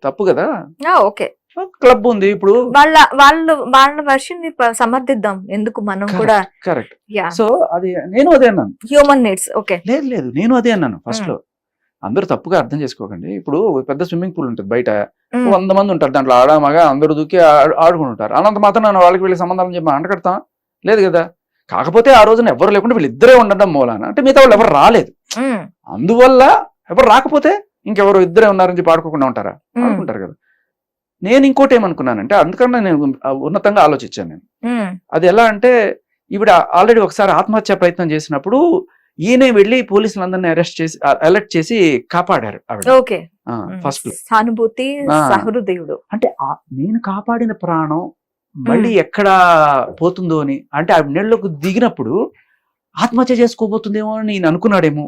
తప్పు కదా. Okay, club ఉంది ఇప్పుడు, వాళ్ళ వర్షన్ సమర్థిద్దాం, ఎందుకు మనం కూడా. కరెక్ట్. సో అది నేను అదే అన్నాను, హ్యూమన్ నీడ్స్. ఓకే, లేదు నేను అదే అన్నాను ఫస్ట్ లో. అందరూ తప్పుగా అర్థం చేసుకోకండి. ఇప్పుడు పెద్ద స్విమ్మింగ్ పూల్ ఉంటుంది బయట, 100 మంది ఉంటారు దాంట్లో, ఆడమగా అందరూ దూకి ఆడుకుంటుంటారు. అనంత మాత్రం నేను వాళ్ళకి వీళ్ళకి సంబంధాలు చెప్పి అంటకడతాం లేదు కదా. కాకపోతే ఆ రోజున ఎవరు లేకుండా వీళ్ళిద్దరే ఉండడం మూలాన అంటే మిగతా వాళ్ళు ఎవరు రాలేదు, అందువల్ల ఎవరు రాకపోతే ఇంకెవరు ఇద్దరే ఉన్నారని చెప్పి ఆడుకోకుండా ఉంటారా, ఆడుకుంటారు కదా. నేను ఇంకోటి ఏమనుకున్నానంటే, అందుకన్నా నేను ఉన్నతంగా ఆలోచించాను నేను. అది ఎలా అంటే, ఈవిడ ఆల్రెడీ ఒకసారి ఆత్మహత్య ప్రయత్నం చేసినప్పుడు ఈయనే వెళ్ళి పోలీసులందరినీ అలర్ట్ చేసి కాపాడారు ఆవిడ. ఫస్ట్ సానుభూతి సహృదయుడు. అంటే నేను కాపాడిన ప్రాణం మళ్ళీ ఎక్కడ పోతుందో అని, అంటే ఆ నీళ్ళకు దిగినప్పుడు ఆత్మహత్య చేసుకోబోతుందేమో అని నేను అనుకున్నాడేమో,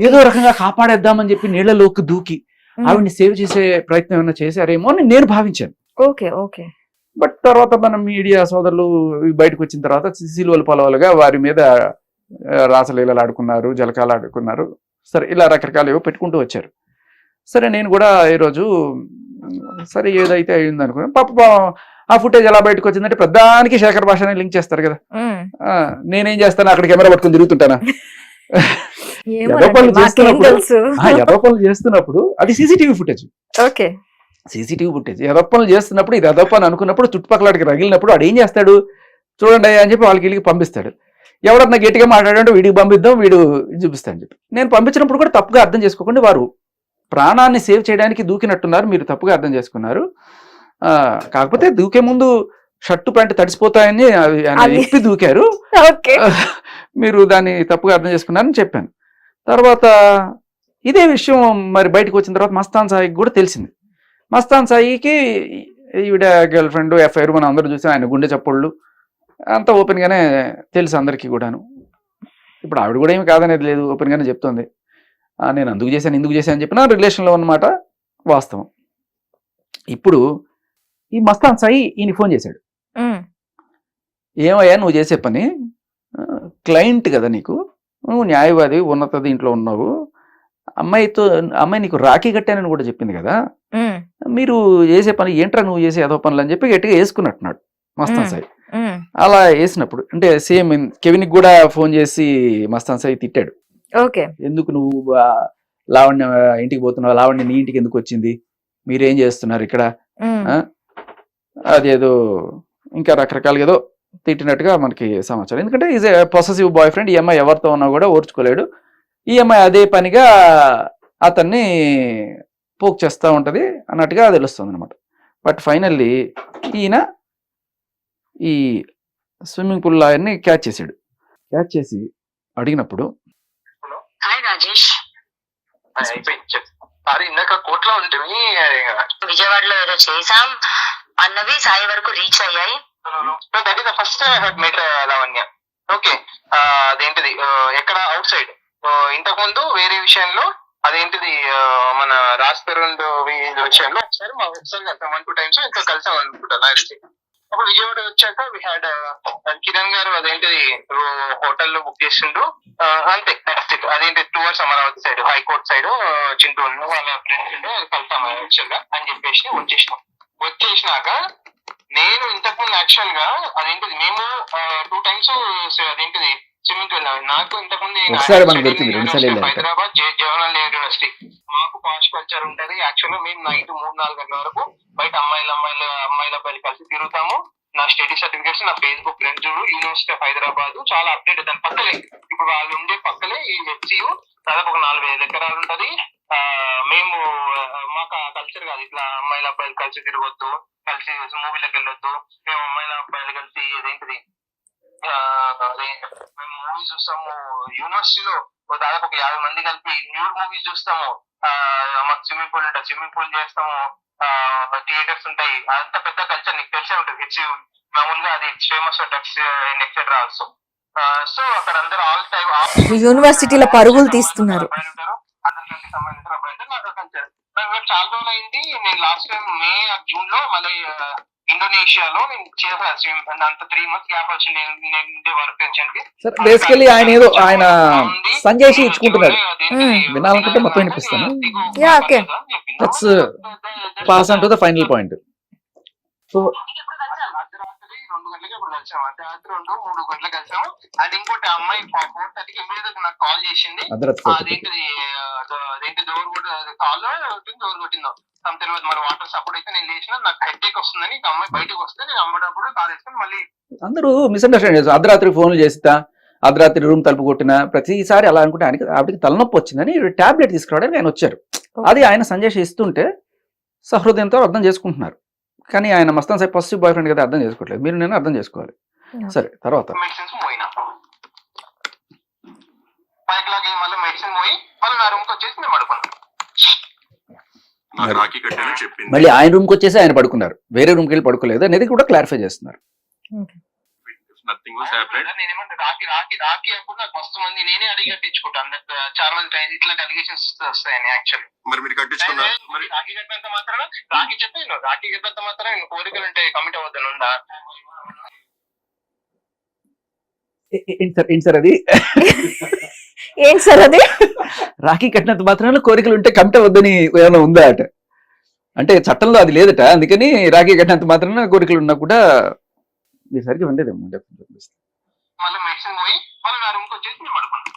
ఏదో రకంగా కాపాడేద్దామని చెప్పి నీళ్లలోకి దూకి ఆవిడ్ని సేవ్ చేసే ప్రయత్నం ఏమైనా చేశారేమో అని నేను భావించాను. Okay okay. బట్ తర్వాత మన మీడియా సోదరులు బయటకు వచ్చిన తర్వాత సిలువలు పొలవలుగా వారి మీద రాసలీలలు ఆడుకున్నారు, జలకాలు ఆడుకున్నారు, సరే ఇలా రకరకాలు ఏవో పెట్టుకుంటూ వచ్చారు. సరే నేను కూడా ఈరోజు సరే ఏదైతే అయింది అనుకున్నాను. పాప ఆ ఫుటేజ్ ఎలా బయటకు వచ్చిందంటే ప్రధానికి శేఖర్ భాషని లింక్ చేస్తారు కదా. నేనేం చేస్తాను, అక్కడ కెమెరా పట్టుకుని తిరుగుతుంటానా, ఎదో పనులు చేస్తున్నప్పుడు అది CCTV footage. Okay, CCTV footage ఎదో పనులు చేస్తున్నప్పుడు ఇది ఎదో పని అనుకున్నప్పుడు చుట్టుపక్కలకి రగిలినప్పుడు వాడు ఏం చేస్తాడు, చూడండి అని చెప్పి వాళ్ళకి వీళ్ళకి పంపిస్తాడు. ఎవడన్నా గట్టిగా మాట్లాడంటే వీడికి పంపిద్దాం, వీడు చూపిస్తాను చెప్పి నేను పంపించినప్పుడు కూడా తప్పుగా అర్థం చేసుకోకుండా వారు ప్రాణాన్ని సేవ్ చేయడానికి దూకినట్టున్నారు, మీరు తప్పుగా అర్థం చేసుకున్నారు. కాకపోతే దూకే ముందు షర్టు ప్యాంట్ తడిసిపోతాయని చెప్పి దూకారు, మీరు దాన్ని తప్పుగా అర్థం చేసుకున్నారని చెప్పాను. తర్వాత ఇదే విషయం మరి బయటకు వచ్చిన తర్వాత మస్తాన్ సాయికి కూడా తెలిసింది. మస్తాన్ సాయికి ఈవిడ గర్ల్ ఫ్రెండ్ ఎఫ్ఐఆర్ మనం అందరూ చూసాం, ఆయన గుండె చప్పుళ్ళు అంతా ఓపెన్ గానే తెలుసు అందరికీ కూడాను. ఇప్పుడు ఆవిడ కూడా ఏమి కాదనేది లేదు, ఓపెన్ గానే చెప్తుంది. నేను అందుకు చేశాను ఇందుకు చేశాను అని చెప్పిన రిలేషన్లో ఉన్నమాట వాస్తవం. ఇప్పుడు ఈ మస్తాన్ సాయి ఈయన ఫోన్ చేశాడు, ఏమయ్యా నువ్వు చేసే పని, క్లయింట్ కదా నీకు, నువ్వు న్యాయవాది ఉన్నత దీంట్లో ఉన్నావు, అమ్మాయి నీకు రాఖీ కట్టానని కూడా చెప్పింది కదా, మీరు చేసే పని ఏంట్రా నువ్వు చేసే ఏదో పనులు అని చెప్పి గట్టిగా వేసుకున్నట్టున్నాడు మస్తాన్ సాయి. అలా వేసినప్పుడు అంటే సేమ్ కెవిన్కి కూడా ఫోన్ చేసి మస్తాన్ సాయి తిట్టాడు, ఎందుకు నువ్వు లావణ్య ఇంటికి పోతున్నావు, లావణ్య నీ ఇంటికి ఎందుకు వచ్చింది, మీరేం చేస్తున్నారు ఇక్కడ, అదేదో ఇంకా రకరకాలుగా ఏదో తిట్టినట్టుగా మనకి సమాచారం. ఎందుకంటే is a possessive boy friend, ఈ అమ్మాయి ఎవరితో ఉన్నా కూడా ఓర్చుకోలేడు, ఈ అమ్మాయి అదే పనిగా అతన్ని పోక్ చేస్తూ ఉంటుంది అన్నట్టుగా తెలుస్తుంది అనమాట. బట్ ఫైనల్లీ ఈయన ఈ స్విమ్మింగ్ పూల్ లాయర్ని క్యాచ్ చేశాడు. క్యాచ్ చేసి అడిగినప్పుడు ఇందాక కోర్టులో ఉంటుంది విజయవాడలో ఏదో చేసాం అన్నవి సాయి వరకు రీచ్ అయ్యాయి. That is the first I heard meet Lavanya. Okay, అదేంటిది ఎక్కడ అవుట్ సైడ్, ఇంతకు ముందు వేరే విషయంలో అదేంటిది మన రాజ్పేరుండ్ విషయంలో ఒకసారి కలిసాం 1-2 times ఇంకా కలిసాం అనుకుంటా నాకు తెలిసి. అప్పుడు విజయవాడ వచ్చాక వి హ్యాడ్ కిరణ్ గారు అదేంటిది హోటల్లో బుక్ చేసిండ్రు, అంతే నెక్స్ట్ అదేంటి towards Amaravati side high court side Chintu వాళ్ళ ఫ్రెండ్స్ కలిసాం యాక్చువల్ గా అని చెప్పేసి వచ్చేసినాక నేను ఇంతకుముందు యాక్చువల్ గా అదేంటిది మేము 2 times అదేంటిది స్విమ్మింగ్ వెళ్ళాము. నాకు ఇంతకుముంది హైదరాబాద్ జవహర్లాల్ యూనివర్సిటీ మాకు పాష్ కల్చర్ ఉంటది. యాక్చువల్ గా మేము నైట్ 3-4 గంటల వరకు బయట అమ్మాయిల అబ్బాయిలు కలిసి తిరుగుతాము. నా స్టడీ సర్టిఫికేట్స్ నా Facebook friends university of Hyderabad చాలా అప్డేట్. దాని పక్కలే ఇప్పుడు వాళ్ళు ఉండే పక్కలే ఈ హెచ్సియు దాదాపు ఒక 4,000 ఎకరాలు ఉంటది. మేము మాకు ఆ కల్చర్ కాదు ఇట్లా అమ్మాయిల అబ్బాయిలు కలిసి తిరగొద్దు, కలిసి మూవీలకు వెళ్ళొద్దు, మేము అమ్మాయిల అబ్బాయిలు కలిసి ఏదేంటిది మేము మూవీస్ చూస్తాము. యూనివర్సిటీలో దాదాపు ఒక 50 మంది కలిపి న్యూడ్ మూవీస్ చూస్తాము. మాకు స్విమ్మింగ్ పూల్ ఉంటుంది, స్విమ్మింగ్ పూల్ చేస్తాము, థియేటర్స్ ఉంటాయి. అంత పెద్ద కల్చర్ నీకు తెలిసే ఉంటుంది. హెచ్సియు మామూలుగా అది famous drugs etcetera also. So అక్కడ అందరూ ఆల్ టైమ్ యూనివర్సిటీలో పరుగులు తీస్తున్నారు. అందరికి సంబంధించిన అబ్బాయి అంటే నాకు కల్చర్. చాలా రోజులు అయింది. నేను లాస్ట్ టైం మే జూన్ లో మళ్ళీ ఇండోనేషియాలో నేను చేశాను. అంత 3 months గ్యాప్ వచ్చింది నేను వర్క్ పెంచండి. సార్ బేసికలీ ఆయన ఏదో ఆయన సంజయ్ ఇచ్చుకుంటున్నాడు. వినాలనుకుంటే మొత్తం వినిపిస్తాను. Yeah, okay. Let's pass on to the final point. So అర్ధరాత్రి 2 గంటలకి ఇప్పుడు కలిసాము. అర్ధరాత్రి 2-3 గంటలకు కలిసాము. అది ఇంకోటి అమ్మాయి 4:30కి ఇమీడియట్ నాకు కాల్ చేసింది. అదేంటి డోర్ కూడా కాల్ డోర్ కొట్టిందో తమ తెలియదు. మరి వాటర్ సపోర్ట్ అయితే నేను లేచిన నాకు హెడ్ వస్తుందని అమ్మాయి బయటకు వస్తే నేను అమ్మేటప్పుడు కాల్ వేసుకుని మళ్ళీ అందరూ మిస్అండర్స్టాండ్ చేస్తారు. అర్ధరాత్రి ఫోన్లు చేస్తా, అర్ధరాత్రి రూమ్ తలుపు కొట్టిన ప్రతిసారి అలా అనుకుంటే ఆయనకి ఆవిడకి తలనొప్పి వచ్చిందని టాబ్లెట్ తీసుకురావడానికి ఆయన వచ్చారు. అది ఆయన సంజయ్ ఇస్తుంటే సహృదయంతో అర్థం చేసుకుంటున్నారు. కానీ ఆయన Mastan Sai positive boy friend కదా, అర్థం చేసుకోవట్లేదు. మీరు నేను అర్థం చేసుకోవాలి. సరే, తర్వాత మెడిసిన్స్ పోయినా 5 o'clock మళ్ళీ మెడిసిన్ పోయి మళ్ళీ నా రూమ్కి వచ్చేసి నేను పడుకున్నాను. మళ్ళీ ఆయన రూమ్కి వచ్చేసి ఆయన పడుకున్నారు, వేరే రూమ్కి వెళ్ళి పడుకోలేదు అనేది కూడా క్లారిఫై చేస్తున్నారు. నేనేమంటే రాకి అప్పుడు నాకు మస్తు మంది నేనే అడిగి కట్టించుకుంటాను. చాలా మంది ఇట్లాంటి అలిగేషన్స్ వస్తాయని యాక్చువల్లీ. మరి మీరు కట్టించుకున్నారు? మరి రాఖీ కట్టినంత మాత్రం రాఖీ చెప్పాను, రాఖీ కట్టినంత మాత్రం కోరికలు ఉంటే కమిట్ అవ్వద్దని ఉందా? ఏంటి సార్ అది? ఏం సార్ అది? రాఖీ కట్టినంత మాత్రాన కోరికలు ఉంటే కమిట్ అవ్వద్దని ఏమైనా ఉందా అట? అంటే చట్టంలో అది లేదట, అందుకని రాఖీ కట్టినంత మాత్రాన కోరికలు ఉన్నా కూడా మీరు సరిగ్గా ఉండేదేమో. మళ్ళీ మెడిసిన్ పోయి మళ్ళీ నా రూమ్కి వచ్చేసి నేను పడుకున్నాను.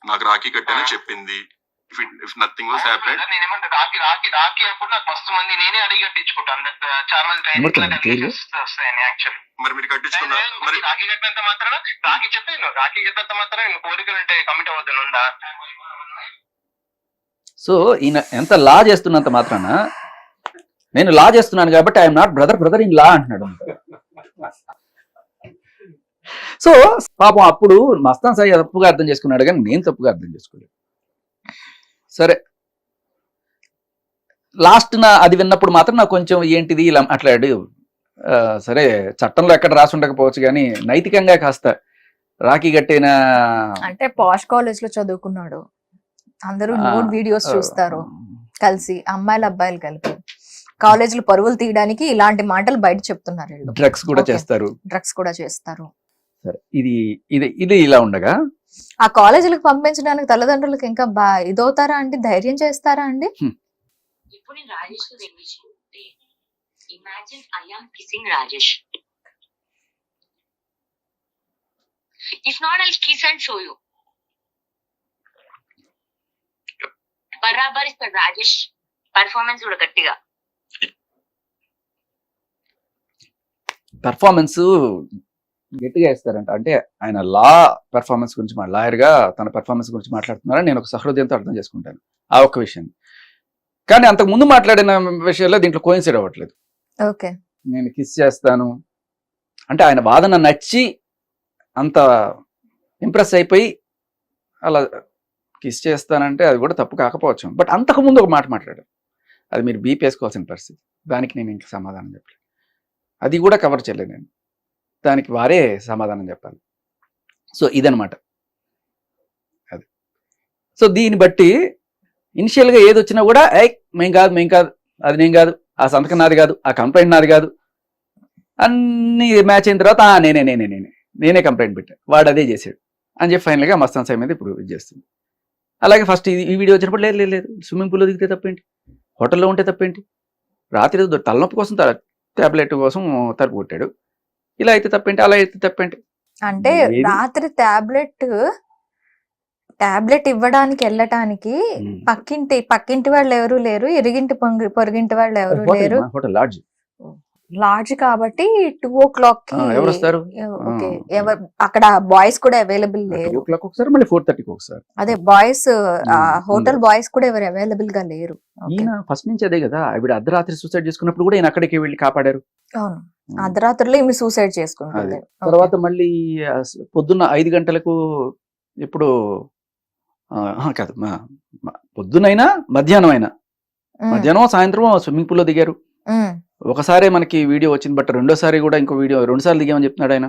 నాకు రాఖీ కట్టానని చెప్పింది. ఇఫ్ నథింగ్ వాస్ హ్యాపెండ్ నేనేమంటే రాఖీ అప్పుడు నాకు మస్తు మంది నేనే అడిగి కట్టించుకుంటాను. చాలా మంది వస్తాయని యాక్చువల్లీ. మరి మీరు కట్టించుకున్నారు? మరి రాఖీ కట్టినంత మాత్రం రాఖీ చెప్పాను, రాఖీ కట్టినంత మాత్రం కోరికలు ఉంటే కమిట్ అవ్వద్దని ఉందా? సో ఈయన ఎంత లా చేస్తున్నంత మాత్రాన నేను లా చేస్తున్నాను కాబట్టి I'm not brother in law అంటున్నాడు. సో పాపం అప్పుడు మస్తాన్ సాయి తప్పుగా అర్థం చేసుకున్నాడు, కానీ నేను తప్పుగా అర్థం చేసుకోలేదు. సరే, లాస్ట్ అది విన్నప్పుడు మాత్రం నాకు కొంచెం ఏంటిది ఇలా మాట్లాడు. సరే, చట్టంలో ఎక్కడ రాసి ఉండకపోవచ్చు, కానీ నైతికంగా కాస్త రాఖీ కట్టిన అంటే పాష్ కాలేజ్ లో చదువుకున్నాడు, అందరూ న్యూడ్ వీడియోస్ చూస్తారు కలిసి, అమ్మాయిలు అబ్బాయిలు కలిపి కాలేజీలు పరువులు తీయడానికి ఇలాంటి మాటలు బయట చెప్తున్నారు. డ్రగ్స్ కూడా చేస్తారు. సరే, ఇది ఇలా ఉండగా ఆ కాలేజీలకు పంపించడానికి తల్లిదండ్రులకు ఇంకా ఇదవుతారా అండి? ధైర్యం చేస్తారా అండి? ఇప్పుడు నేను Rajesh imagine I am kissing Rajesh. If not I'll kiss and show you. బరాబర్ ఇస్తాడు రాజేష్ పర్ఫార్మెన్స్ కూడా గట్టిగా. పెర్ఫార్మెన్స్ గట్టిగా ఇస్తారంట. అంటే ఆయన లా పెర్ఫార్మెన్స్ గురించి లాయర్ గా తన పెర్ఫార్మెన్స్ గురించి మాట్లాడుతున్నారని నేను ఒక సహృదయంతో అర్థం చేసుకుంటాను ఆ ఒక్క విషయం. కానీ అంతకు ముందు మాట్లాడిన విషయాల్లో దీంట్లో కోయిన్సైడ్ అవ్వట్లేదు. ఓకే, నేను కిస్ చేస్తాను అంటే ఆయన వాదన నచ్చి అంత ఇంప్రెస్ అయిపోయి అలా కిస్ చేస్తానంటే అది కూడా తప్పు కాకపోవచ్చు. బట్ అంతకు ముందు ఒక మాట మాట్లాడారు, అది మీరు బీప్ వేసుకోవాల్సిన పరిస్థితి. దానికి నేను ఇంకా సమాధానం చెప్పలేదు, అది కూడా కవర్ చేయలేదు నేను, దానికి వారే సమాధానం చెప్పాలి. సో ఇదనమాట అది. సో దీన్ని బట్టి ఇనిషియల్గా ఏది వచ్చినా కూడా మేం కాదు, అది నేను కాదు, ఆ సంతకం నాది కాదు, ఆ కంప్లైంట్ నాది కాదు, అన్ని మ్యాచ్ అయిన తర్వాత నేనే కంప్లైంట్ పెట్టాను, వాడు అదే చేశాడు అని చెప్పి ఫైనల్గా మస్తాన్ సాయి మీద ఇప్పుడు ఇది చేస్తుంది. అలాగే ఫస్ట్ ఈ వీడియో వచ్చినప్పుడు లేదు స్విమ్మింగ్ పూల్లో దిగితే తప్పేంటి, హోటల్లో ఉంటే తప్పేంటి, రాత్రి తలనొప్పి కోసం టాబ్లెట్ కోసం తలుపు కొట్టాడు, ఇలా అయితే తప్పేంటి, అలా అయితే తప్పేంటి. అంటే రాత్రి టాబ్లెట్ ఇవ్వడానికి వెళ్ళటానికి పక్కింటి వాళ్ళు ఎవరు లేరు, ఇరిగింటి పొరుగింటి వాళ్ళు ఎవరు లేరు, హోటల్ లాడ్జ్ కాబట్టి 2 o'clock కి ఎవరు వస్తారు, అక్కడ బాయ్స్ కూడా అవైలబుల్ లేరు, 2 o'clock ఒకసారి, మళ్ళీ 4:30 ఒకసారి. అదే బాయ్స్ హోటల్ బాయ్స్ కూడా ఎవరు అవైలబుల్ గా లేరు. ఈయన ఫస్ట్ నుంచి అదే కదా, ఆవిడ అర్ధరాత్రి సూసైడ్ చేసుకున్నప్పుడు కూడా ఈయన అక్కడికి వెళ్ళి కాపాడారు. అవును, అర్ధరాత్రిలో ఈమె సూసైడ్ చేసుకుంటుంది. తర్వాత మళ్ళీ పొద్దున్న 5 గంటలకు ఇప్పుడు కాదు, పొద్దునైనా మధ్యాహ్నం సాయంత్రం స్విమ్మింగ్ పూల్ లో దిగారు. ఒకసారి మనకి వీడియో వచ్చింది, బట్ రెండోసారి కూడా ఇంకో వీడియో 2 సార్లు దిగామని చెప్తున్నాడు ఆయన.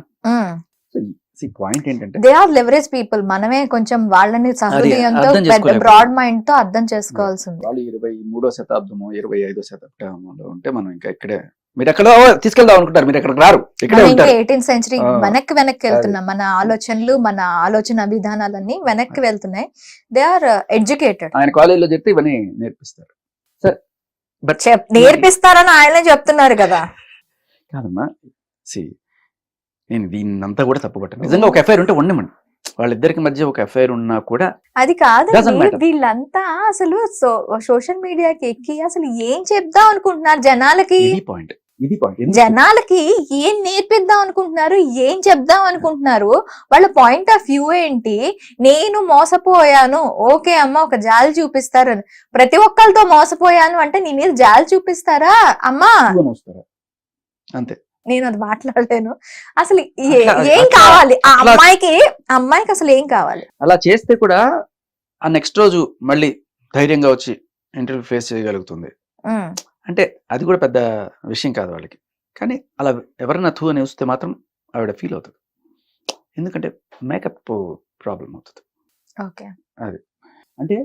పాయింట్ ఏంటంటే దే ఆర్ లెవరేజ్ పీపుల్. మనమే కొంచెం వాళ్ళని సహృదయంతో అర్థం పెద్ద చేసుకోలేకపోతున్నాం. బ్రాడ్ మైండ్ తో అర్థం చేసుకోవాల్సింది. వాళ్ళు 23వ శతాబ్దము 25వ శతాబ్దంలో ఉంటే మనం ఇంకా ఇక్కడే, మీరు ఎక్కడ తీసుకెళ్దాం అనుకుంటారు, మీరు ఎక్కడికి రారు, ఇక్కడే మనం ఇంకా ఉంటారు. 18th సెంచరీ ఆ. వెనక్కి వెళ్తున్నాం. మన ఆలోచనలు, మన ఆలోచన విధానాలన్నీ వెనక్కి వెళ్తున్నాయి. They are educated. ఆయన కాలేజీలో చెప్తే ఇవన్నీ నేర్పిస్తారు. సరే బట్ నేర్పిస్తారని ఆయనే చెప్తున్నారు కదా. కాదమ్మా, నేను దీన్నంతా కూడా తప్పుపట్టాను. నిజంగా ఒక ఎఫ్ఐఆర్ ఉంటే ఉండమండి, వాళ్ళిద్దరికి మధ్య ఒక ఎఫ్ఐఆర్ ఉన్నా కూడా అది Doesn't కాదండి, matter. వీళ్ళంతా అసలు సోషల్ మీడియాకి ఎక్కి అసలు ఏం చెప్దాం అనుకుంటున్నారు జనాలకి? ఇది పాయింట్. జనాలకి ఏం నేర్పిద్దాం అనుకుంటున్నారు, ఏం చెప్దాం అనుకుంటున్నారు, వాళ్ళ పాయింట్ ఆఫ్ వ్యూ ఏంటి? నేను మోసపోయాను, ఓకే అమ్మ ఒక జాలి చూపిస్తారు. ప్రతి ఒక్కరితో మోసపోయాను అంటే నీ మీద జాలి చూపిస్తారా అమ్మా? అంతే. నేను అది మాట్లాడలేను. అసలు అట్లా- ఏం అట్లా- కావాలి ఆ అట్లా- అమ్మాయికి అసలు ఏం కావాలి? అలా చేస్తే కూడా ఆ నెక్స్ట్ రోజు మళ్ళీ ధైర్యంగా వచ్చి ఇంటర్వ్యూ ఫేస్ చేయగలుగుతుంది. ఉమ్, అంటే అది కూడా పెద్ద విషయం కాదు వాళ్ళకి. కానీ అలా ఎవరైనా థూ అని వస్తే మాత్రం ఆవిడ ఫీల్ అవుతుంది. ఎందుకంటే మేకప్ ప్రాబ్లం అవుతుంది. ఓకే. అంటే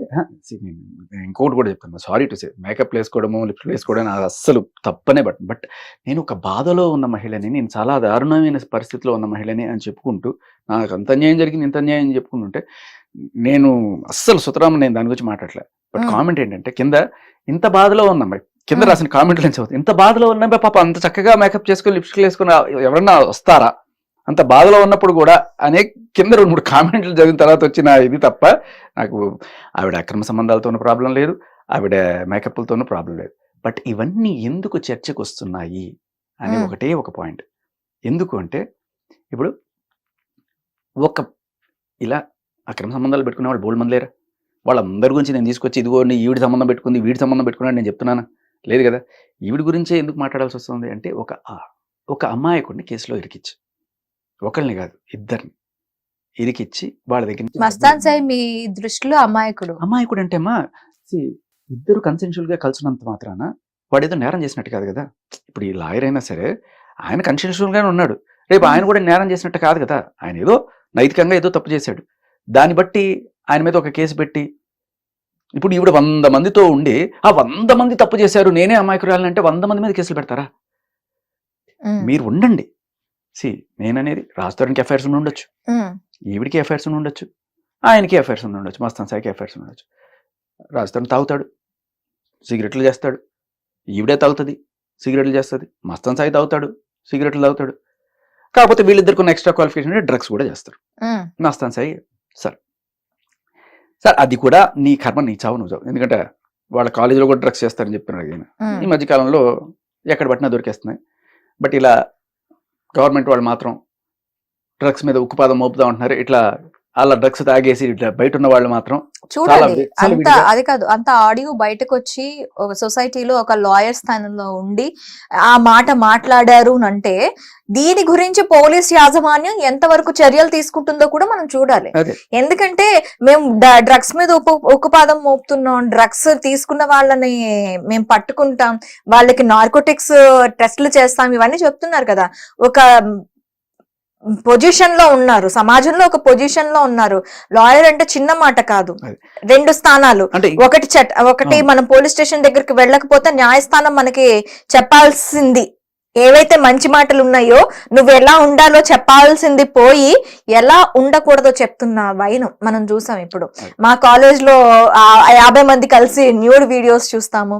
నేను ఇంకోటి కూడా చెప్తాను, సారీ టు సే, మేకప్ వేసుకోవడము, లిప్స్టిక్ వేసుకోవడం అది అస్సలు తప్పనే. బట్ నేను ఒక బాధలో ఉన్న మహిళని, నేను చాలా దారుణమైన పరిస్థితిలో ఉన్న మహిళని అని చెప్పుకుంటూ, నాకు అంత అన్యాయం జరిగింది, ఇంత అన్యాయం అని చెప్పుకుంటుంటే, నేను అస్సలు సుతరాము నేను దాని గురించి మాట్లాడలే. బట్ కామెంట్ ఏంటంటే, కింద ఇంత బాధలో ఉన్నాం, కింద రాసిన కామెంట్లు నుంచి అవుతుంది, ఇంత బాధలో ఉన్నా పాప అంత చక్కగా మేకప్ చేసుకొని లిప్స్టిక్ వేసుకొని ఎవరన్నా వస్తారా అంత బాధలో ఉన్నప్పుడు కూడా అనే కింద 2-3 కామెంట్లు చదివిన తర్వాత వచ్చిన ఇది తప్ప నాకు ఆవిడ అక్రమ సంబంధాలతోనూ ప్రాబ్లం లేదు, ఆవిడ మేకప్లతోనూ ప్రాబ్లం లేదు. బట్ ఇవన్నీ ఎందుకు చర్చకు వస్తున్నాయి అనే ఒకటే ఒక పాయింట్. ఎందుకు అంటే ఇప్పుడు ఇలా అక్రమ సంబంధాలు పెట్టుకునే వాళ్ళు బోల్డ్ మంది లేరా? వాళ్ళందరి గురించి నేను తీసుకొచ్చి ఇదిగో ఈవిడి సంబంధం పెట్టుకుంది, వీడి సంబంధం పెట్టుకున్నాడు నేను చెప్తున్నాను లేదు కదా. ఈవిడి గురించే ఎందుకు మాట్లాడాల్సి వస్తుంది అంటే, ఒక అమ్మాయికుడిని కేసులో ఇరికిచ్చు, ఒకళ్ళని కాదు ఇద్దరిని ఇరికిచ్చి వాళ్ళ దగ్గర నుంచి మస్తాన్ సాయి మీ దృష్టిలో అమాయకుడు అంటే అమ్మా, ఇద్దరు కన్సెన్షువల్ గా కలిసినంత మాత్రాన వాడు ఏదో నేరం చేసినట్టు కాదు కదా. ఇప్పుడు ఈ లాయర్ అయినా సరే ఆయన కన్సెన్షువల్ గానే ఉన్నాడు, రేపు ఆయన కూడా నేరం చేసినట్టు కాదు కదా. ఆయన ఏదో నైతికంగా ఏదో తప్పు చేశాడు, దాన్ని బట్టి ఆయన మీద ఒక కేసు పెట్టి, ఇప్పుడు ఈవిడ 100 మందితో ఉండి ఆ 100 మంది తప్పు చేశారు నేనే అమాయకురాలంటే 100 మంది మీద కేసులు పెడతారా? మీరు ఉండండి. నేననేది రాజధానికి ఎఫ్ఐఆర్స్ ఉండొచ్చు, ఈవిడికి ఎఫ్ఐఆర్స్ ఉండొచ్చు, ఆయనకి ఎఫ్ఐఆర్స్ ఉండొచ్చు, మస్తాన్ సాయికి ఎఫ్ఐఆర్స్ ఉండొచ్చు. రాజధాని తాగుతాడు, సిగరెట్లు చేస్తాడు, ఈవిడే తాగుతుంది, సిగరెట్లు చేస్తుంది, మస్తాన్ సాయి తాగుతాడు, సిగరెట్లు తాగుతాడు. కాకపోతే వీళ్ళిద్దరికి ఉన్న ఎక్స్ట్రా క్వాలిఫికేషన్ అంటే డ్రగ్స్ కూడా చేస్తారు. మస్తాన్ సాయి సార్ అది కూడా నీ కర్మ, నీ చావు నువ్వు చావు. ఎందుకంటే వాళ్ళ కాలేజీలో కూడా డ్రగ్స్ చేస్తారని చెప్తున్నాడు ఆయన. ఈ మధ్యకాలంలో ఎక్కడ పట్టినా దొరికేస్తున్నాయి. బట్ ఇలా గవర్నమెంట్ వాళ్ళు మాత్రం డ్రగ్స్ మీద ఉక్కుపాదం మోపుదా ఉంటున్నారు. ఇట్లా అలా డ్రగ్స్ తాగేసి ఇట్లా బయట ఉన్న వాళ్ళు మాత్రం చూడాలి. అంత అది కాదు, అంత ఆడియో బయటకు వచ్చి ఒక సొసైటీలో ఒక లాయర్ స్థానంలో ఉండి ఆ మాట మాట్లాడారు అంటే దీని గురించి పోలీస్ యాజమాన్యం ఎంతవరకు చర్యలు తీసుకుంటుందో కూడా మనం చూడాలి. ఎందుకంటే మేము డ్రగ్స్ మీద ఉక్కుపాదం మోపుతున్నాం, డ్రగ్స్ తీసుకున్న వాళ్ళని మేము పట్టుకుంటాం, వాళ్ళకి నార్కోటిక్స్ టెస్టులు చేస్తాం, ఇవన్నీ చెప్తున్నారు కదా. ఒక పొజిషన్ లో ఉన్నారు, సమాజంలో ఒక పొజిషన్ లో ఉన్నారు. లాయర్ అంటే చిన్న మాట కాదు, 2 స్థానాలు. ఒకటి మనం పోలీస్ స్టేషన్ దగ్గరికి వెళ్ళకపోతే న్యాయస్థానం మనకి చెప్పాల్సింది ఏవైతే మంచి మాటలు ఉన్నాయో, నువ్వు ఎలా ఉండాలో చెప్పాల్సింది పోయి ఎలా ఉండకూడదో చెప్తున్న వైనం మనం చూసాం. ఇప్పుడు మా కాలేజ్ లో 50 మంది కలిసి న్యూడ్ వీడియోస్ చూస్తాము,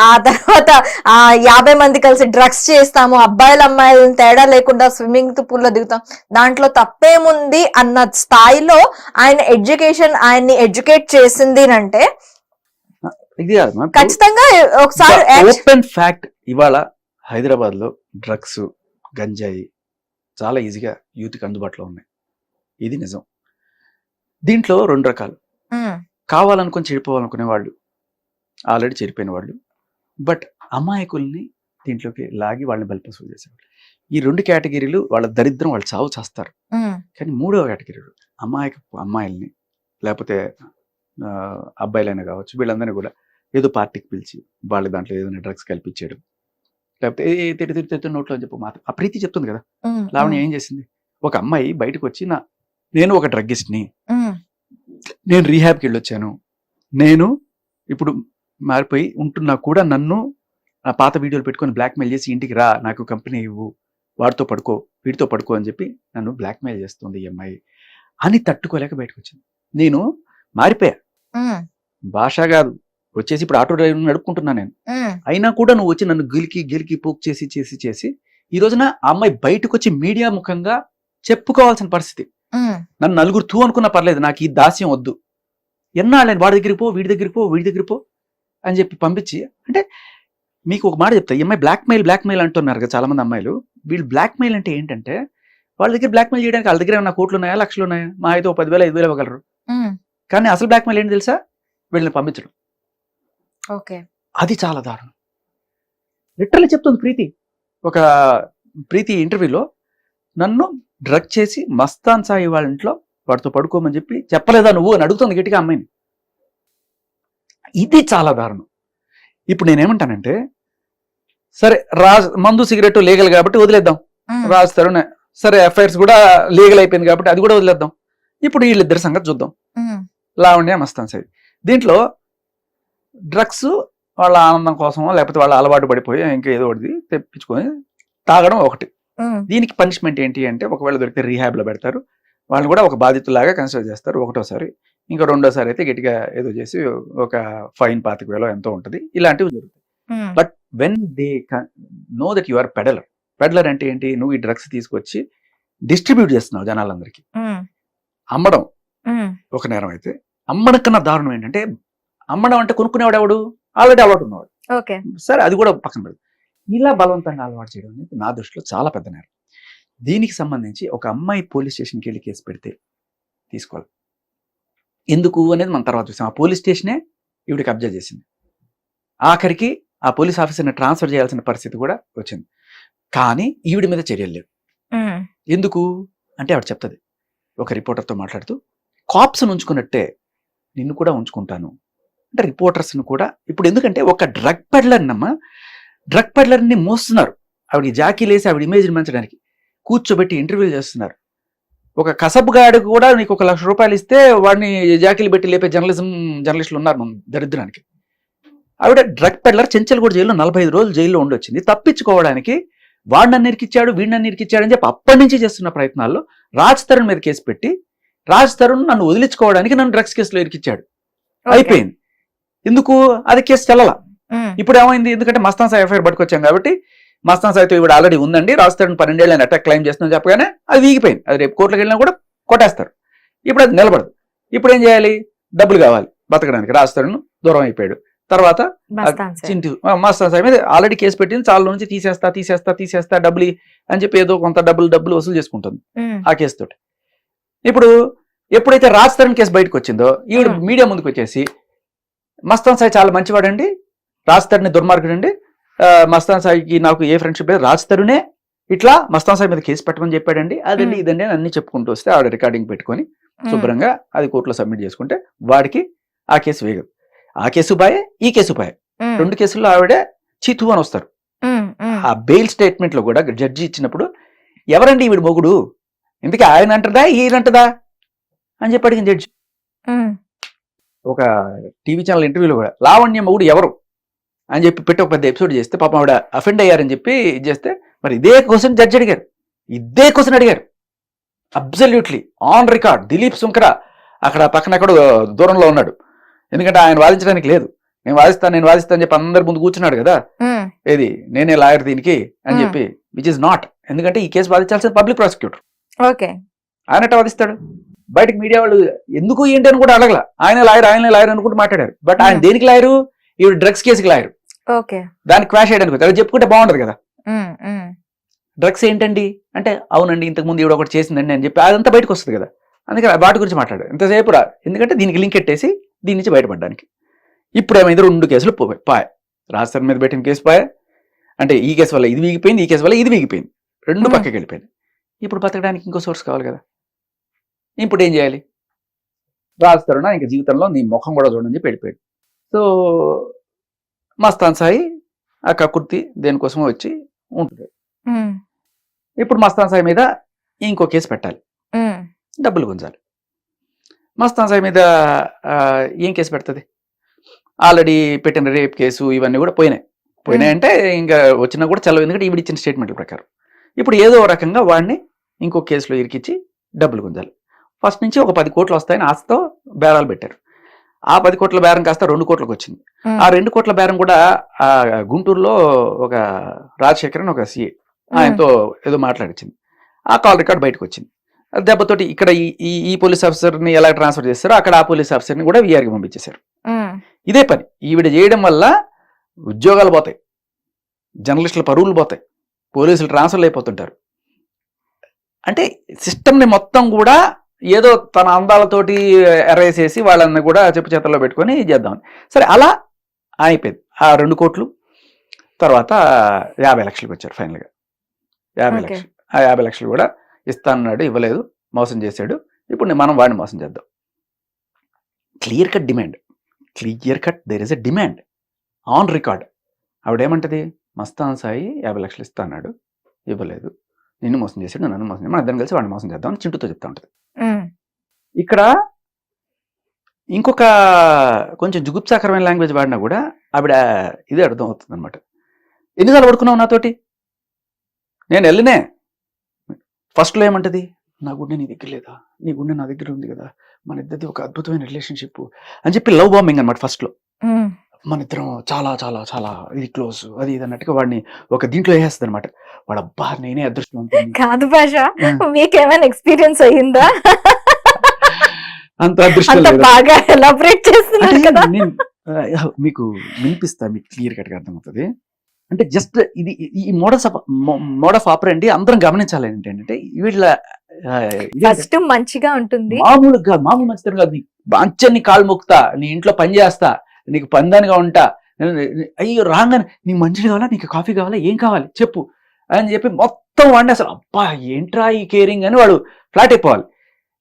ఆ తర్వాత 50 మంది కలిసి డ్రగ్స్ చేస్తాము, అబ్బాయిలు అమ్మాయిలను తేడా లేకుండా స్విమ్మింగ్ పూల్ లో దిగుతాం, దాంట్లో తప్పేముంది అన్న స్థాయిలో ఆయన ఎడ్యుకేషన్ ఆయన్ని ఎడ్యుకేట్ చేసింది అంటే ఖచ్చితంగా ఒకసారి ఓపెన్ ఫ్యాక్ట్. ఇవాళ హైదరాబాద్ లో డ్రగ్స్, గంజాయి చాలా ఈజీగా యూత్కి అందుబాటులో ఉన్నాయి, ఇది నిజం. దీంట్లో 2 రకాలు, కావాలనుకుని చెడిపోవాలనుకునే వాళ్ళు, ఆల్రెడీ చెడిపోయిన వాళ్ళు, బట్ అమాయకుల్ని దీంట్లోకి లాగి వాళ్ళని బలిపశువులు చేసేవాళ్ళు. ఈ 2 కేటగిరీలు వాళ్ళ దరిద్రం, వాళ్ళు చావు చేస్తారు. కానీ 3వ కేటగిరీలు అమ్మాయిల్ని లేకపోతే అబ్బాయిలైనా కావచ్చు, వీళ్ళందరినీ కూడా ఏదో పార్టీకి పిలిచి వాళ్ళ దాంట్లో ఏదైనా డ్రగ్స్ కల్పించాడు, లేకపోతే తిట్టి నోట్లో అని చెప్పు మాత్రం. ఆ ప్రీతి చెప్తుంది కదా, లావణ్య ఏం చేసింది, ఒక అమ్మాయి బయటకు వచ్చి నేను ఒక డ్రగ్గిస్ట్ని, నేను రీహాబ్కి వెళ్ళొచ్చాను, నేను ఇప్పుడు మారిపోయి ఉంటున్నా కూడా నన్ను ఆ పాత వీడియోలు పెట్టుకొని బ్లాక్మెయిల్ చేసి ఇంటికి రా, నాకు కంపెనీ ఇవ్వు, వాడితో పడుకో, వీడితో పడుకో అని చెప్పి నన్ను బ్లాక్మెయిల్ చేస్తుంది ఈ అమ్మాయి అని తట్టుకోలేక బయటకు వచ్చింది. నేను మారిపోయా, భాష కాదు, వచ్చేసి ఇప్పుడు ఆటో డ్రైవర్ నడుపుకుంటున్నా నేను. అయినా కూడా నువ్వు వచ్చి నన్ను గెలికి పోక్ చేసి ఈ రోజున ఆ అమ్మాయి బయటకు వచ్చి మీడియా ముఖంగా చెప్పుకోవాల్సిన పరిస్థితి. నన్ను నలుగురు తూ అనుకున్నా పర్లేదు, నాకు ఈ దాస్యం వద్దు, ఎన్నాళ్ళని వాడి దగ్గరికి పో, వీడి దగ్గరికి పో అని చెప్పి పంపించి. అంటే మీకు ఒక మాట చెప్తా, ఈ అమ్మాయి బ్లాక్మెయిల్ అంటున్నారు కదా చాలా మంది అమ్మాయిలు. వీళ్ళు బ్లాక్మెయిల్ అంటే ఏంటంటే వాళ్ళ దగ్గర బ్లాక్మెయిల్ చేయడానికి వాళ్ళ దగ్గర ఏమన్నా కోట్లు ఉన్నాయా, లక్షలు ఉన్నాయా, మా అయితే 10,000 5,000 ఇవ్వగలరు. కానీ అసలు బ్లాక్మెయిల్ ఏంటి తెలుసా? వీళ్ళని పంపించడం. అది చాలా దారుణం. లిటరల్లీ చెప్తుంది ప్రీతి ఇంటర్వ్యూలో, నన్ను డ్రగ్ చేసి మస్తాన్ సాయి వాళ్ళ ఇంట్లో వాడితో పడుకోమని చెప్పి చెప్పలేదా నువ్వు అని అడుగుతుంది గట్టిగా అమ్మాయిని. ఇది చాలా దారుణం. ఇప్పుడు నేనేమంటానంటే, సరే మందు సిగరెట్ లీగల్ కాబట్టి వదిలేద్దాం, రాస్తారు, సరే ఎఫ్ఐఆర్స్ కూడా లీగల్ అయిపోయింది కాబట్టి అది కూడా వదిలేద్దాం. ఇప్పుడు వీళ్ళిద్దరి సంగతి చూద్దాం, లావణ్య మస్తాన్ సాయి. దీంట్లో డ్రగ్స్ వాళ్ళ ఆనందం కోసమో లేకపోతే వాళ్ళ అలవాటు పడిపోయి ఇంకా ఏదో ఒకటి తెప్పించుకొని తాగడం ఒకటి. దీనికి పనిష్మెంట్ ఏంటి అంటే, ఒకవేళ దొరికితే రీహాబ్లో పెడతారు, వాళ్ళు కూడా ఒక బాధితులాగా కన్సిడర్ చేస్తారు ఒకటోసారి. ఇంకా రెండోసారి అయితే గట్టిగా ఏదో చేసి ఒక ఫైన్ 25,000 ఎంతో ఉంటుంది. ఇలాంటివి జరుగుతాయి. But when they know that you are peddler అంటే ఏంటి? నువ్వు ఈ డ్రగ్స్ తీసుకొచ్చి డిస్ట్రిబ్యూట్ చేస్తున్నావు జనాలందరికీ. అమ్మడం ఒక నేరం అయితే, అమ్మడం కన్నా దారుణం ఏంటంటే, అమ్మడం అంటే కొనుక్కునేవాడు ఎవడు? ఆల్రెడీ అలవాటు ఉన్నవాడు. సరే అది కూడా పక్కన పెడదు. ఇలా బలవంతంగా అలవాటు చేయడం అనేది నా దృష్టిలో చాలా పెద్ద నేరం. దీనికి సంబంధించి ఒక అమ్మాయి పోలీస్ స్టేషన్కి వెళ్ళి కేసు పెడితే తీసుకోవాలి. ఎందుకు అనేది మనం తర్వాత చూసాం. ఆ పోలీస్ స్టేషనే ఈవిడికి అబ్జర్వ్ చేసింది. ఆఖరికి ఆ పోలీస్ ఆఫీసర్ని ట్రాన్స్ఫర్ చేయాల్సిన పరిస్థితి కూడా వచ్చింది. కానీ ఈవిడి మీద చర్యలు లేవు. ఎందుకు అంటే ఆవిడ చెప్తుంది ఒక రిపోర్టర్తో మాట్లాడుతూ, కాప్స్ను ఉంచుకున్నట్టే నిన్ను కూడా ఉంచుకుంటాను అంటే రిపోర్టర్స్ని కూడా. ఇప్పుడు ఎందుకంటే ఒక డ్రగ్ పెడ్లర్ని మోస్తున్నారు, ఆవిడ జాకీలు వేసి ఆవిడ ఇమేజ్ని పెంచడానికి కూర్చోబెట్టి ఇంటర్వ్యూలు చేస్తున్నారు. ఒక కసబ్గాడు కూడా నీకు 1,00,000 రూపాయలు ఇస్తే వాడిని జాకీలు పెట్టి లేపే జర్నలిస్టులు ఉన్నారు మన దరిద్రానికి. ఆవిడ డ్రగ్ పెడ్లర్ చెంచల్గూడ జైల్లో 45 రోజులు జైల్లో ఉండొచ్చింది. తప్పించుకోవడానికి వాడిని ఇరికిచ్చాడు, వీడిని ఇరికిచ్చాడని చెప్పి అప్పటి నుంచి చేస్తున్న ప్రయత్నాల్లో రాజ్ తరుణ్ మీద కేసు పెట్టి, రాజ్ తరుణ్ నన్ను వదిలించుకోవడానికి నన్ను డ్రగ్స్ కేసులో ఇరికిచ్చాడు. అయిపోయింది. ఎందుకు? అది కేసు చెల్లలా. ఇప్పుడు ఏమైంది? ఎందుకంటే మస్తాన్ సాయి ఎఫ్ఐఆర్ పట్టుకొచ్చాం కాబట్టి మస్తాన్ సాయితో ఇవిడ ఆల్రెడీ ఉందండి, రాజ్ తరుణ్ 12 ఏళ్ళని అటాక్ క్లెయిమ్ చేస్తుందని చెప్పగానే అది వీగిపోయింది. అది రేపు కోర్టులకు వెళ్ళినా కూడా కొట్టేస్తారు. ఇప్పుడు అది నిలబడదు. ఇప్పుడు ఏం చేయాలి? డబ్బులు కావాలి బతకడానికి. రాజ్ తరుణ్ దూరం అయిపోయాడు. తర్వాత మస్తాన్ సాయి మీద ఆల్రెడీ కేసు పెట్టింది, చాలా నుంచి తీసేస్తా డబ్బులు అని చెప్పి ఏదో కొంత డబ్బులు వసూలు చేసుకుంటుంది ఆ కేసు తోటి. ఇప్పుడు ఎప్పుడైతే రాజ్ తరుణ్ కేసు బయటకు వచ్చిందో, ఈవిడ మీడియా ముందుకు వచ్చేసి మస్తాన్ సాయి చాలా మంచివాడండి, రాజ్ తరుణ్ దుర్మార్గుడండి, మస్తాన్ సాయికి నాకు ఏ ఫ్రెండ్షిప్ లేదు, రాజ్ తరుణే ఇట్లా మస్తాన్ సాయి మీద కేసు పెట్టమని చెప్పాడండి, అదండి ఇదండి అని అన్ని చెప్పుకుంటూ వస్తే ఆవిడ రికార్డింగ్ పెట్టుకొని శుభ్రంగా అది కోర్టులో సబ్మిట్ చేసుకుంటే వాడికి ఆ కేసు వేగదు. ఆ కేసు బాయే, ఈ కేసు బాయే. 2 కేసుల్లో ఆవిడే చీతు అని వస్తారు. ఆ బెయిల్ స్టేట్మెంట్ లో కూడా జడ్జి ఇచ్చినప్పుడు, ఎవరండి ఈవిడ మొగుడు, ఇందుకే ఆయన అంటదా ఈయనంటదా అని చెప్పి అడిగింది జడ్జి. ఒక టీవీ ఛానల్ ఇంటర్వ్యూలో కూడా లావణ్య మొగుడు ఎవరు అని చెప్పి పెట్టి ఒక పెద్ద ఎపిసోడ్ చేస్తే పాపం ఆవిడ అఫెండ్ అయ్యారని చెప్పి ఇది చేస్తే, మరి ఇదే క్వశ్చన్ జడ్జి అడిగారు, absolutely on record. Dilip Sunkara అక్కడ పక్కన ఎక్కడో దూరంలో ఉన్నాడు, ఎందుకంటే ఆయన వాదించడానికి లేదు. నేను వాదిస్తాను చెప్పి అందరి ముందు కూర్చున్నాడు కదా, ఏది నేనే లాయర్ దీనికి అని చెప్పి, విచ్ ఇస్ నాట్. ఎందుకంటే ఈ కేసు వాదించాల్సిన పబ్లిక్ ప్రాసిక్యూటర్. ఆయనట వాదిస్తాడు. బయటకు మీడియా వాళ్ళు ఎందుకు ఏంటి అని కూడా అడగల. ఆయనే లాయర్ అనుకుంటూ మాట్లాడారు. బట్ ఆయన దేనికి లాయరు? ఈవిడ డ్రగ్స్ కేసుకి లాయరు. దానికి క్వాష్ చేయడానికి అది చెప్పుకుంటే బాగుంటది కదా. డ్రగ్స్ ఏంటండి అంటే, అవునండి ఇంతకుముందు ఈవిడ ఒకటి చేసిందండి అని చెప్పి అదంతా బయటకు వస్తుంది కదా. అందుకని వాటి గురించి మాట్లాడారు ఎంతసేపు. ఎందుకంటే దీనికి లింక్ ఎట్టేసి దీని నుంచి బయటపడడానికి. ఇప్పుడు ఏమైంది? 2 కేసులు పాయ్. రాజ్ తరుణ్ మీద పెట్టిన కేసు పాయ్. అంటే ఈ కేసు వల్ల ఇది వీగిపోయింది, ఈ కేసు వల్ల ఇది వీగిపోయింది. 2 పక్కకి వెళ్ళిపోయింది. ఇప్పుడు బతకడానికి ఇంకో సోర్స్ కావాలి కదా. ఇప్పుడు ఏం చేయాలి? రాజ్ తరుణ్ ఇంకా జీవితంలో నీ ముఖం కూడా చూడని చెప్పి వెళ్ళిపోయాడు. సో మస్తాన్ సాయి ఆ కకుర్తి దేనికోసమో వచ్చి ఉంటుంది. ఇప్పుడు మస్తాన్ సాయి మీద ఇంకో కేసు పెట్టాలి, ఉమ్, డబ్బులు గుంజాలి. మస్తాన్ సాయి మీద ఏం కేసు పెడుతుంది? ఆల్రెడీ పెట్టిన రేప్ కేసు ఇవన్నీ కూడా పోయినాయి అంటే ఇంకా వచ్చినా కూడా చల్లవు, ఎందుకంటే ఈవిడ ఇచ్చిన స్టేట్మెంట్ల ప్రకారం. ఇప్పుడు ఏదో రకంగా వాడిని ఇంకో కేసులో ఇరికిచ్చి డబ్బులు గుంజాలి. ఫస్ట్ నుంచి ఒక 10 కోట్లు వస్తాయని ఆశతో బేరాలు పెట్టారు. ఆ 10 కోట్ల బేరం కాస్త 2 కోట్లకు వచ్చింది. ఆ 2 కోట్ల బేరం కూడా ఆ గుంటూరులో ఒక రాజశేఖర్ అని ఒక సిఏ ఆయనతో ఏదో మాట్లాడించింది. ఆ కాల్ రికార్డ్ బయటకు వచ్చింది. దెబ్బతోటి ఇక్కడ ఈ పోలీస్ ఆఫీసర్ని ఎలా ట్రాన్స్ఫర్ చేస్తారో అక్కడ ఆ పోలీస్ ఆఫీసర్ని కూడా వీఆర్కి పంపించేశారు. ఇదే పని ఈవిడ చేయడం వల్ల ఉద్యోగాలు పోతాయి, జర్నలిస్టుల పరువులు పోతాయి, పోలీసులు ట్రాన్స్ఫర్లు అయిపోతుంటారు. అంటే సిస్టమ్ని మొత్తం కూడా ఏదో తన అందాలతోటి ఎరేసేసి వాళ్ళని కూడా చెప్పు చేతల్లో పెట్టుకొని చేద్దామని. సరే అలా అయిపోయింది. ఆ 2 కోట్లు తర్వాత 50 లక్షలకు వచ్చారు ఫైనల్గా. 50 లక్షలు. ఆ 50 లక్షలు కూడా ఇస్తానన్నాడు, ఇవ్వలేదు, మోసం చేశాడు. ఇప్పుడు మనం వాడిని మోసం చేద్దాం. Clear cut demand, there is a demand on record. ఆవిడేమంటది? మస్తాన్ సాయి 50 లక్షలు ఇస్తా అన్నాడు, ఇవ్వలేదు, నిన్ను మోసం చేశాడు, నన్ను మోసం చేశాడు, మన ఇద్దరం కలిసి వాడిని మోసం చేద్దాం అని చింటూతో చెప్తా ఉంటుంది. ఇక్కడ ఇంకొక కొంచెం జుగుప్సాకరమైన లాంగ్వేజ్ వాడినా కూడా ఆవిడ ఇదే అర్థం అవుతుంది అనమాట. ఎన్నిసార్లు పడుకున్నావు నాతోటి? నేను వెళ్ళినే. ఫస్ట్లో ఏమంటది? నా గుండె నీ దగ్గర లేదా, నీ గుండె నా దగ్గర ఉంది కదా, మన ఇద్దరిది ఒక అద్భుతమైన రిలేషన్షిప్ అని చెప్పి లవ్ బాంబింగ్ అనమాట. ఫస్ట్లో మన ఇద్దరం చాలా చాలా చాలా ఇది క్లోజ్, అది ఇది అన్నట్టుగా వాడిని ఒక దీంట్లో వేసేస్తుంది అనమాట. వాడు అబ్బా నేనే అదృష్టం కాదు భాష, మీకేమైనా ఎక్స్పీరియన్స్ అయ్యిందా? అంత అదృష్టం బాగా ఎలాబరేట్ చేస్తున్నారు కదా. మీకు వినిపిస్తా, మీకు క్లియర్ కట్గా అర్థమవుతుంది. అంటే జస్ట్ ఇది ఈ మోడ్ ఆఫ్ ఆపరేండి అందరం గమనించాలి. ఏంటంటే వీళ్ళ ఫస్ట్ మంచిగా ఉంటుంది, మామూలు మంచితనం కాదు. మంచి కాలు మొక్కుతా, నీ ఇంట్లో పని చేస్తా, నీకు పందానిగా ఉంటా, అయ్యో రాగానే నీకు మంచిది కావాలా, నీకు కాఫీ కావాలా, ఏం కావాలి చెప్పు అని చెప్పి మొత్తం వాడిని అసలు అబ్బా ఏంట్రా ఈ కేరింగ్ అని వాడు ఫ్లాట్ అయిపోవాలి.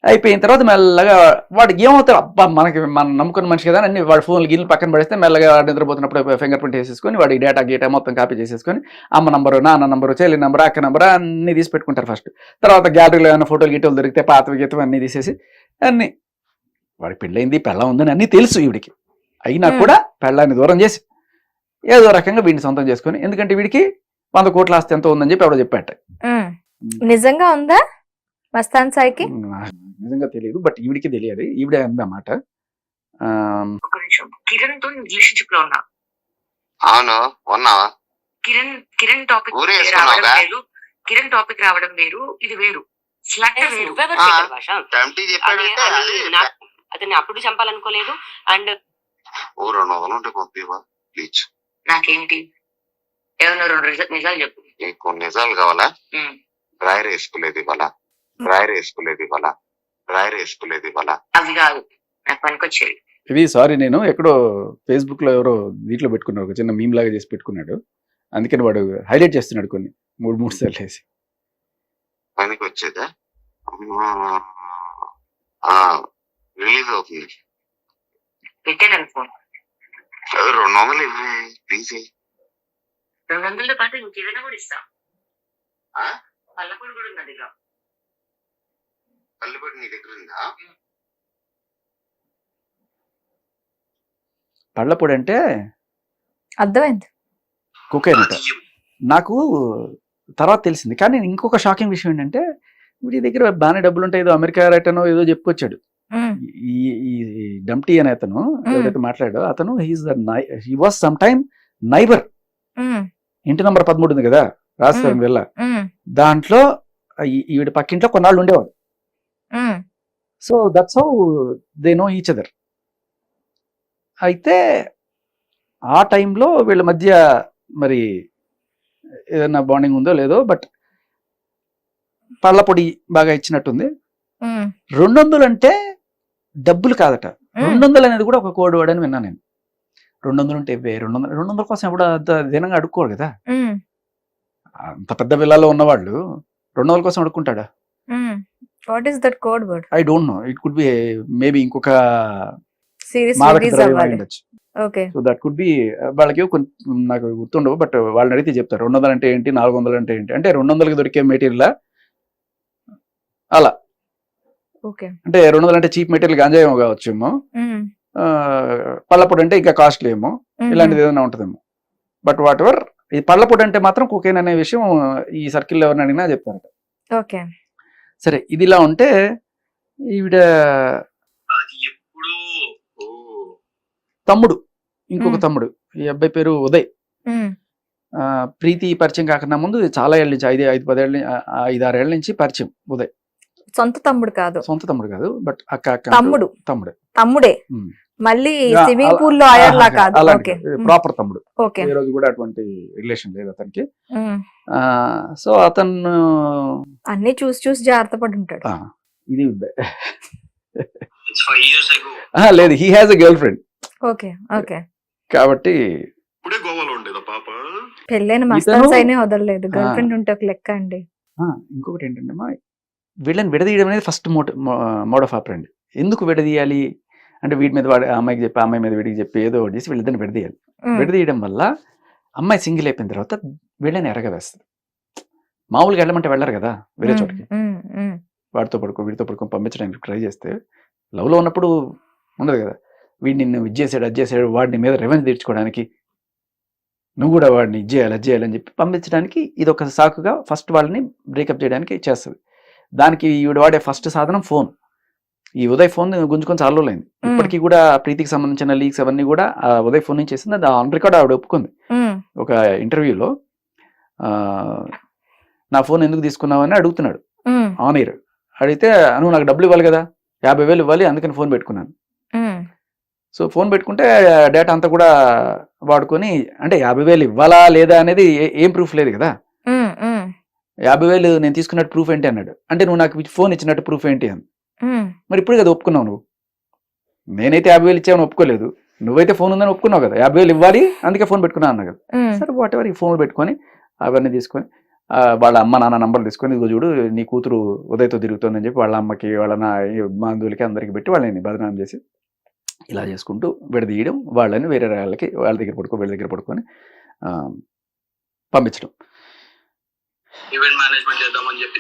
అయిపోయిన తర్వాత మెల్లగా వాడికి ఏమవుతారు, అబ్బా మనం నమ్ముకున్న మనిషి కదా అని వాడు ఫోన్లు గిన్నెలు పక్కన పడేస్తే మెల్లగా నిద్రపోతున్నప్పుడు ఫింగర్ ప్రింట్ వేసేసుకొని వాడి డేటా మొత్తం కాపీ చేసేసుకొని అమ్మ నంబరు, నాన్న నంబరు, చెల్లి నంబరు, అక్క నంబరు అన్ని తీసి పెట్టుకుంటారు ఫస్ట్. తర్వాత గ్యాలరీలో ఏమైనా ఫోటోలు గీటోలు దొరికితే పాతవి గీతం అన్ని తీసేసి అన్ని వాడికి పెళ్ళైంది పెళ్ళం ఉందని అన్నీ తెలుసు ఈవిడికి. అయినా కూడా పెళ్ళాన్ని దూరం చేసి ఏదో రకంగా వీడిని సొంతం చేసుకొని, ఎందుకంటే వీడికి 100 కోట్ల ఆస్తి ఎంత ఉందని చెప్పి ఎవడో చెప్పాట. నిజంగా ఉందా మస్తాన్ సాయికి? నిజంగా తెలియదు, బట్ ఈవిడికి తెలియదు. ఈవిడే అందమాట. కిరణ్ తో రిలేషన్షిప్ లో ఉన్నా. అవును ఉన్నావా? కిరణ్ టాపిక్ రావడం వేరు, ఇది వేరు. అతన్ని అప్పుడు చంపాలనుకోలేదు. అండ్ 200 ఉంటే పంపివా ప్లీజ్. నాకేంటి ఏమన్నా 2 నిజాలు చెప్పు. నీకు నిజాలు కావాలా? డ్రైర్ వేసుకోలేదు ఇవాళ. అవి కాదు నాకు పనికొచ్చేది. ఇది సారీ, నేను ఎక్కడో ఫేస్బుక్ లో ఎవరో దీంట్లో పెట్టుకున్నాడు, ఒక చిన్న మీమ్ లాగా చేసి పెట్టుకున్నాడు. అందుకని వాడు హైలైట్ చేస్తున్నాడు కొన్ని 3 సార్లు వేసి. పనికి వచ్చేదా? రిలీజ్ అవుతుంది. పెట్టాను ఫోన్. 200 ఇవ్వి ప్లీజ్. 200తో పాటు ఇంకేదైనా కూడా ఇస్తా. పల్లపూడి కూడా ఉన్నది. పల్లెపూడి నీ దగ్గర ఉందా? పళ్ళపొడి అంటే అర్థమైంది, కుకైన్ అంట. నాకు తర్వాత తెలిసింది. కానీ ఇంకొక షాకింగ్ విషయం ఏంటంటే వీడి దగ్గర బాగానే డబ్బులు ఉంటాయి, ఏదో అమెరికా రైటనో ఏదో చెప్పుకొచ్చాడు. ఈ డంటీ అనే అతను ఎవరైతే మాట్లాడో అతను he was some time neighbour. ఇంటి నంబర్ 13 ఉంది కదా రాజస్థాన్ వెళ్ళ, దాంట్లో ఈవిడ పక్కింట్లో కొన్నాళ్ళు ఉండేవాడు. So that's how they know each other. అయితే ఆ టైంలో వీళ్ళ మధ్య మరి ఏదైనా బాండింగ్ ఉందో లేదో, బట్ పళ్ళ పొడి బాగా ఇచ్చినట్టుంది. 200 అంటే డబ్బులు కాదట, 200 అనేది కూడా ఒక కోడ్ వర్డ్ అని విన్నా నేను. 200 ఉంటే 200 కోసం ఎప్పుడు అంత దినంగా అడుక్కోడు కదా. అంత పెద్ద విల్లాలో ఉన్నవాళ్ళు 200 కోసం అడుక్కుంటాడా? What is that code word? I don't know, it could be maybe ఇంకొక సిరీస్ రిలీజ్ అవ్వాలి. Okay, so that could be. వాళ్ళకి నాకు గుర్తుండవు, బట్ వాళ్ళని అడిగితే చెప్తారు 200 అంటే ఏంటి, 400 అంటే ఏంటి. అంటే 200కి దొరికే మెటీరియల్ అలా ఓకే అంటే 200 అంటే చీప్ మెటీరియల్ గాంజా ఏమో కావచ్చేమో, పళ్ళపొడి అంటే ఇంకా కాస్ట్లీ ఏమో, ఇలాంటిది ఏదైనా ఉంటుందేమో. బట్ వాట్ ఎవర్, ఈ పళ్ళపొడి అంటే మాత్రం కోకేన్ అనే విషయం ఈ సర్కిల్లో ఎవరిని అడిగినా చెప్తారట. ఓకే సరే, ఇది ఇలా ఉంటే ఈవిడ అది ఎప్పుడు తమ్ముడు, ఇంకొక తమ్ముడు, ఈ అబ్బాయి పేరు ఉదయ్. ప్రీతి పరిచయం కాకుండా ముందు చాలా ఏళ్ళ నుంచి 5-6 ఏళ్ళ నుంచి పరిచయం ఉదయ్. సొంత తమ్ముడు కాదు, సొంత తమ్ముడు కాదు, బట్ అక్క తమ్ముడే. తమ్ముడే మళ్ళీ స్విమ్మింగ్ పూల్ లో ఆడలా కాదు. ఓకే ప్రాపర్ తమ్ముడు. ఓకే ఈ రోజు కూడా అటువంటి రిలేషన్ లేదు అతనికి. సో అతను అన్ని చూసి జాగ్రత్త పడి ఉంటాడు. ఇది It's 5 years ago. లేదు, he has a girl friend. Okay okay కాబట్టి ఇప్పుడే గోవాలో ఉండేదా పాప? పెళ్ళైన మస్తాన్స్ అయినా వదలలేదు, గర్ల్ ఫ్రెండ్ ఉంటే ఒక లెక్క అండి. ఇంకొకటి ఏంటంటే వీళ్ళని విడదీయడం అనేది ఫస్ట్ మోడ్ ఆఫ్ ఆపరెండి. ఎందుకు విడదీయాలి అంటే వీడి మీద వాడి అమ్మాయికి చెప్పి, అమ్మాయి మీద వీడికి చెప్పి ఏదో ఒకటి చేసి వీళ్ళిద్దరిని విడదీయాలి. విడదీయడం వల్ల అమ్మాయి సింగిల్ అయిపోయిన తర్వాత వీళ్ళని ఎరగవేస్తుంది. మామూలుగా వెళ్ళమంటే వెళ్ళరు కదా వేరే చోటకి, వాడితో పడుకో వీడితో పడుకో పంపించడానికి ట్రై చేస్తే, లవ్లో ఉన్నప్పుడు ఉండదు కదా, వీడు నిన్ను ఇది చేసాడు అది చేసాడు, వాడిని మీద రెవెన్యూ తీర్చుకోవడానికి నువ్వు కూడా వాడిని ఇది చేయాలి అది చేయాలని చెప్పి పంపించడానికి ఇది ఒక సాకుగా ఫస్ట్ వాళ్ళని బ్రేకప్ చేయడానికి చేస్తుంది. దానికి ఈవిడ వాడే ఫస్ట్ సాధనం ఫోన్. ఈ ఉదయ్ ఫోన్ గుంజుకొని చాలా రోజులైంది. ఇప్పటికీ కూడా ప్రీతికి సంబంధించిన లీక్స్ అవన్నీ కూడా ఆ ఉదయ్ ఫోన్ నుంచి చేసింది. అది ఆన్ రికార్డ్ ఆవిడ ఒప్పుకుంది ఒక ఇంటర్వ్యూలో. నా ఫోన్ ఎందుకు తీసుకున్నావు అని అడుగుతున్నాడు ఆన్ ఎయిర్. అడిగితే నువ్వు నాకు డబ్బులు ఇవ్వాలి కదా, 50,000 ఇవ్వాలి, అందుకని ఫోన్ పెట్టుకున్నాను. సో ఫోన్ పెట్టుకుంటే డేటా అంతా కూడా వాడుకొని, అంటే 50,000 ఇవ్వాలా లేదా అనేది ఏం ప్రూఫ్ లేదు కదా. 50,000 నేను తీసుకున్నట్టు ప్రూఫ్ ఏంటి అన్నాడు. అంటే నువ్వు నాకు ఫోన్ ఇచ్చినట్టు ప్రూఫ్ ఏంటి అని. మరి ఇప్పుడు కదా ఒప్పుకున్నావు నువ్వు. నేనైతే 50,000 ఇచ్చావని ఒప్పుకోలేదు, నువ్వైతే ఫోన్ ఉందని ఒప్పుకున్నావు కదా, 50,000 ఇవ్వాలి అందుకే ఫోన్ పెట్టుకున్నా అన్నా కదా. సరే వాట్ ఎవర్, ఈ ఫోన్ పెట్టుకొని అవన్నీ తీసుకొని వాళ్ళ అమ్మ నాన్న నంబర్లు తీసుకొని, ఇదిగో చూడు నీ కూతురు ఉదయ్తో తిరుగుతుందని చెప్పి వాళ్ళ అమ్మకి వాళ్ళ బంధువులకి అందరికి పెట్టి వాళ్ళని బదనాం చేసి ఇలా చేసుకుంటూ విడదీయడం, వాళ్ళని వేరే వాళ్ళకి వాళ్ళ దగ్గర పడుకో వీళ్ళ దగ్గర పడుకొని పంపించడం. ఈవెంట్ మేనేజ్మెంట్ చేద్దామని చెప్పి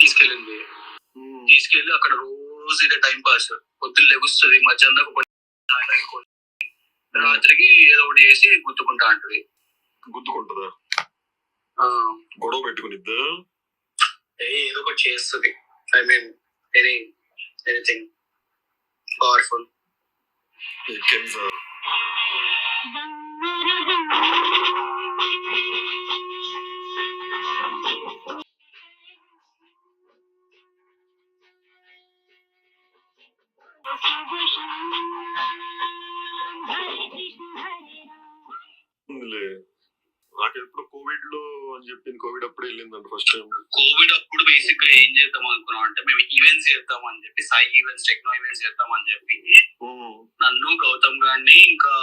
తీసుకెళ్ళి అక్కడ రోజు ఇదే టైం పాస్. పొద్దున్న లెగుస్తుంది, మధ్యాహ్నం రాత్రికి ఏదో ఒకటి చేసి గుర్తుకుంటా అంటది. గుద్దుకుంటుందా? గొడవ పెట్టుకునిద్దా? ఏదో ఒకటి చేస్తుంది. I mean anything powerful. నాకు ఎప్పుడు కోవిడ్ లో అని చెప్పింది. కోవిడ్ అప్పుడే వెళ్ళిందండి ఫస్ట్ టైం. కోవిడ్ అప్పుడు బేసిక్ గా ఏం చేద్దాం అనుకున్నాం అంటే, మేము ఈవెంట్స్ చేద్దాం అని చెప్పి, సాయి ఈవెంట్స్, టెక్నో ఈవెంట్స్ చేద్దాం అని చెప్పి నన్ను, గౌతమ్ గారిని, ఇంకా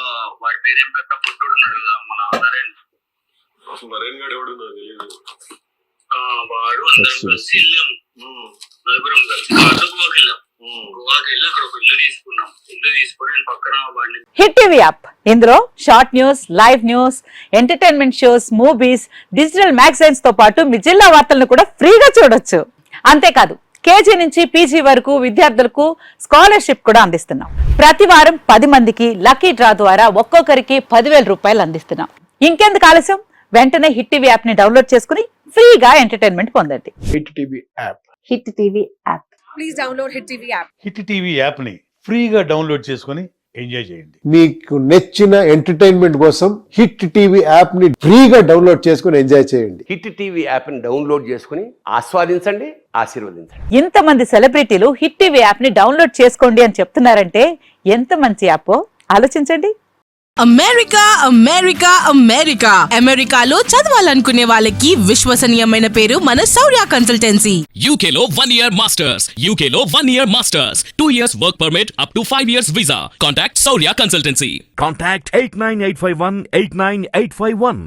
వాడి పేరేం పెద్ద పుట్టుడు ఉన్నాడు కదా మన నరేన్. అసలు నరేన్ గారు ఎవడు నాకు తెలియదు. వాడు అందరం కలిసి వెళ్ళాము, నలుగురం కలిసి గోవాకి వెళ్ళాం. గోవాకి వెళ్ళి అక్కడ ఒక ఇల్లు తీసుకున్నాం. ఇల్లు తీసుకొని నేను పక్కన వాడిని. హిట్ టీవీ యాప్, ఇందులో short news, live news, entertainment shows, movies, digital magazines తో పాటు మీ జిల్లా వార్తలను కూడా ఫ్రీగా చూడొచ్చు. అంతేకాదు కేజీ నుంచి పీజీ వరకు విద్యార్థులకు స్కాలర్షిప్ కూడా అందిస్తున్నాం. ప్రతి వారం 10 మందికి లక్కీ డ్రా ద్వారా ఒక్కొక్కరికి 10,000 రూపాయలు అందిస్తున్నాం. ఇంకెందుకు ఆలస్యం, వెంటనే హిట్ టీవీ యాప్ ని డౌన్లోడ్ చేసుకుని ఫ్రీగా ఎంటర్టైన్మెంట్ పొందండి. Hit TV app. Hit TV app. Please download hit TV app. Hit TV app ని ఫ్రీగా డౌన్లోడ్ చేసుకుని ఎంజాయ్ చేయండి. మీకు నచ్చిన ఎంటర్టైన్మెంట్ కోసం హిట్ టీవీ యాప్ ని ఫ్రీగా డౌన్లోడ్ చేసుకుని ఎంజాయ్ చేయండి. హిట్ టీవీ యాప్ ని డౌన్లోడ్ చేసుకుని ఆస్వాదించండి, ఆశీర్వదించండి. ఇంతమంది సెలబ్రిటీలు హిట్ టీవీ యాప్ ని డౌన్లోడ్ చేసుకోండి అని చెప్తున్నారంటే ఎంత మంచి యాప్ ఆలోచించండి. అమెరికా అమెరికా అమెరికా అమెరికాలో చదవాలనుకునే వాళ్ళకి విశ్వసనీయమైన పేరు మన శౌర్య కన్సల్టెన్సీ. UK లో 1 year masters, UK లో 1 year masters, 2 years work permit up to 5 years visa. Contact Saurya Consultancy. Contact 89851 89851.